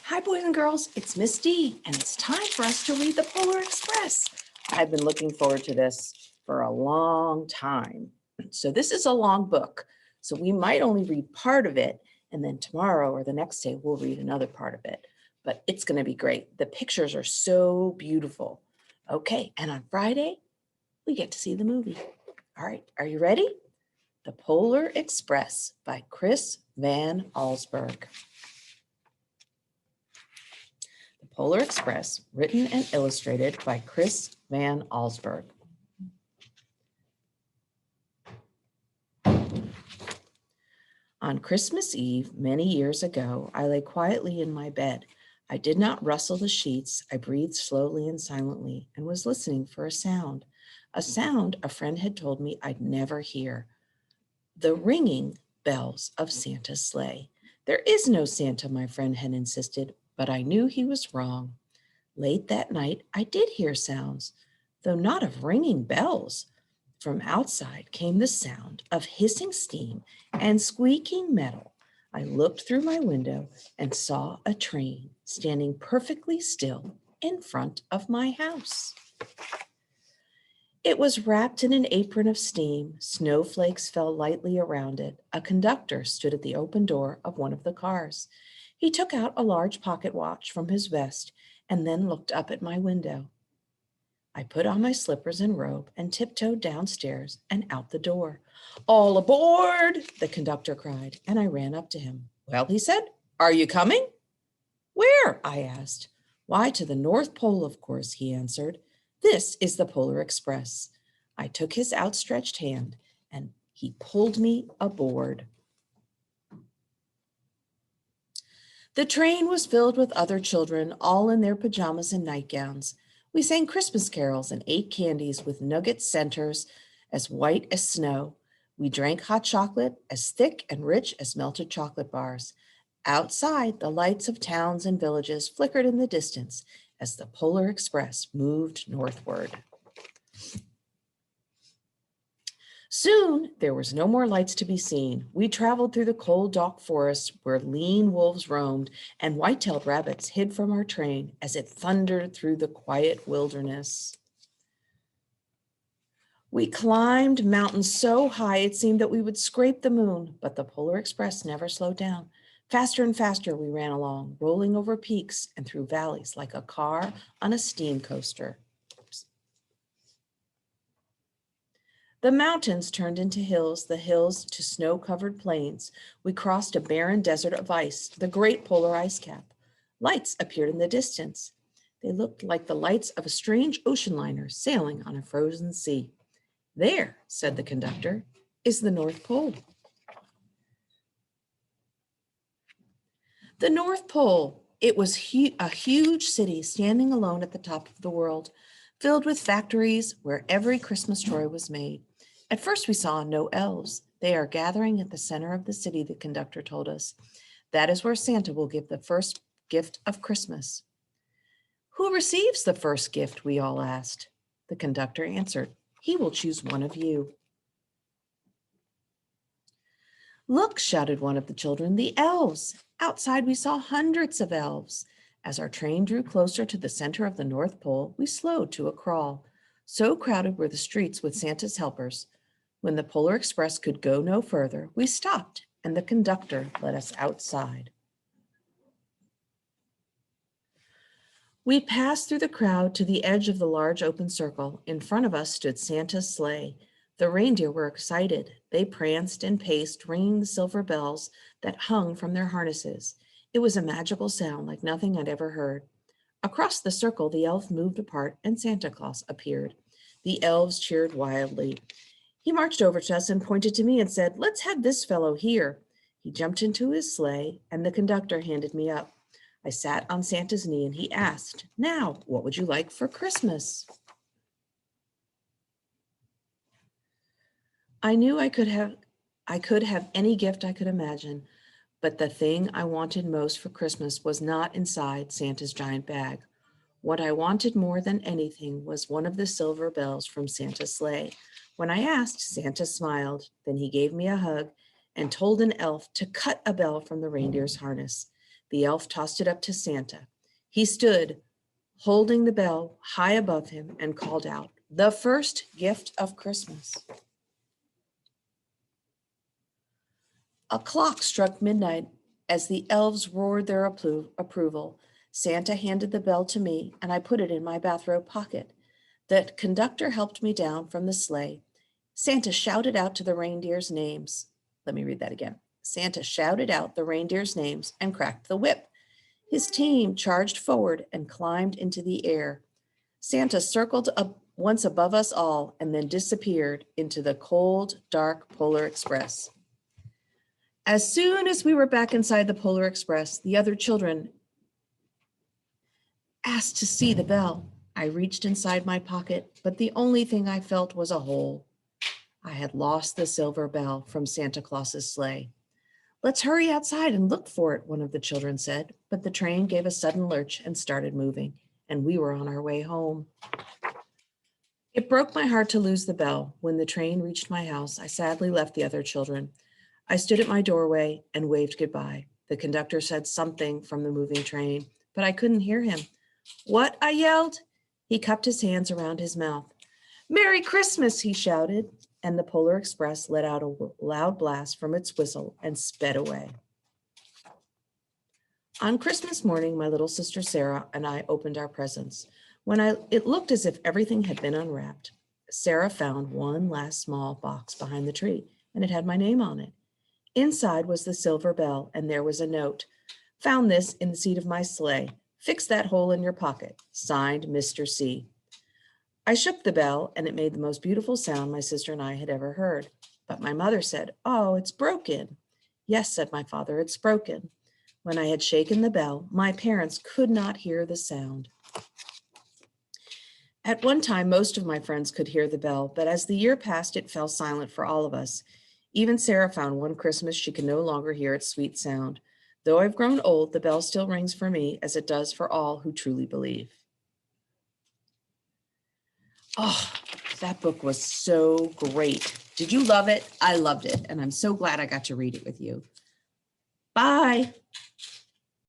Hi, boys and girls. It's Miss D, and it's time for us to read the Polar Express. I've been looking forward to this for a long time. So this is a long book, so we might only read part of it, and then tomorrow or the next day, we'll read another part of it. But it's going to be great. The pictures are so beautiful. Okay, and on Friday, we get to see the movie. All right, are you ready? The Polar Express by Chris Van Allsburg. The Polar Express, written and illustrated by Chris Van Allsburg. On Christmas Eve, many years ago, I lay quietly in my bed. I did not rustle the sheets. I breathed slowly and silently and was listening for a sound a friend had told me I'd never hear. The ringing bells of Santa's sleigh. There is no Santa, my friend had insisted, but I knew he was wrong. Late that night, I did hear sounds, though not of ringing bells. From outside came the sound of hissing steam and squeaking metal. I looked through my window and saw a train standing perfectly still in front of my house. It was wrapped in an apron of steam. Snowflakes fell lightly around it. A conductor stood at the open door of one of the cars. He took out a large pocket watch from his vest and then looked up at my window. I put on my slippers and robe and tiptoed downstairs and out the door. All aboard, the conductor cried, and I ran up to him. Well, he said, are you coming? Where? I asked. Why, to the North Pole, of course, he answered. This is the Polar Express. I took his outstretched hand and he pulled me aboard. The train was filled with other children, all in their pajamas and nightgowns. We sang Christmas carols and ate candies with nugget centers as white as snow. We drank hot chocolate as thick and rich as melted chocolate bars. Outside, the lights of towns and villages flickered in the distance as the Polar Express moved northward. Soon, there was no more lights to be seen. We traveled through the cold, dark forest where lean wolves roamed and white-tailed rabbits hid from our train as it thundered through the quiet wilderness. We climbed mountains so high it seemed that we would scrape the moon, but the Polar Express never slowed down. Faster and faster we ran along, rolling over peaks and through valleys like a car on a steam coaster. The mountains turned into hills, the hills to snow-covered plains. We crossed a barren desert of ice, the great polar ice cap. Lights appeared in the distance. They looked like the lights of a strange ocean liner sailing on a frozen sea. There, said the conductor, is the North Pole. The North Pole. It was a huge city standing alone at the top of the world, filled with factories where every Christmas toy was made. At first we saw no elves. They are gathering at the center of the city, the conductor told us. That is where Santa will give the first gift of Christmas. Who receives the first gift, we all asked. The conductor answered, he will choose one of you. Look, shouted one of the children, the elves. Outside we saw hundreds of elves. As our train drew closer to the center of the North Pole, we slowed to a crawl. So crowded were the streets with Santa's helpers. When the Polar Express could go no further, we stopped and the conductor let us outside. We passed through the crowd to the edge of the large open circle. In front of us stood Santa's sleigh. The reindeer were excited. They pranced and paced, ringing the silver bells that hung from their harnesses. It was a magical sound like nothing I'd ever heard. Across the circle, the elves moved apart and Santa Claus appeared. The elves cheered wildly. He marched over to us and pointed to me and said, let's have this fellow here. He jumped into his sleigh and the conductor handed me up. I sat on Santa's knee and he asked, now, what would you like for Christmas? I knew I could have any gift I could imagine, but the thing I wanted most for Christmas was not inside Santa's giant bag. What I wanted more than anything was one of the silver bells from Santa's sleigh. When I asked, Santa smiled. Then he gave me a hug and told an elf to cut a bell from the reindeer's harness. The elf tossed it up to Santa. He stood, holding the bell high above him, and called out, "The first gift of Christmas." A clock struck midnight. As the elves roared their approval, Santa handed the bell to me, and I put it in my bathrobe pocket. The conductor helped me down from the sleigh. Santa shouted out to the reindeers' names. Let me read that again. Santa shouted out the reindeers' names and cracked the whip. His team charged forward and climbed into the air. Santa circled up once above us all and then disappeared into the cold, dark Polar Express. As soon as we were back inside the Polar Express, the other children asked to see the bell. I reached inside my pocket, but the only thing I felt was a hole. I had lost the silver bell from Santa Claus's sleigh. "Let's hurry outside and look for it," one of the children said, but the train gave a sudden lurch and started moving, and we were on our way home. It broke my heart to lose the bell. When the train reached my house, I sadly left the other children. I stood at my doorway and waved goodbye. The conductor said something from the moving train, but I couldn't hear him. "What?" I yelled. He cupped his hands around his mouth. "Merry Christmas," he shouted, and the Polar Express let out a loud blast from its whistle and sped away. On Christmas morning, my little sister Sarah and I opened our presents. It looked as if everything had been unwrapped. Sarah found one last small box behind the tree, and it had my name on it. Inside was the silver bell, and there was a note. "Found this in the seat of my sleigh. Fix that hole in your pocket. Signed, Mr. C." I shook the bell, and it made the most beautiful sound my sister and I had ever heard. But my mother said, "Oh, it's broken." "Yes," said my father, "it's broken." When I had shaken the bell, my parents could not hear the sound. At one time, most of my friends could hear the bell, but as the year passed, it fell silent for all of us. Even Sarah found one Christmas she could no longer hear its sweet sound. Though I've grown old, the bell still rings for me, as it does for all who truly believe. Oh, that book was so great. Did you love it? I loved it, and I'm so glad I got to read it with you. Bye.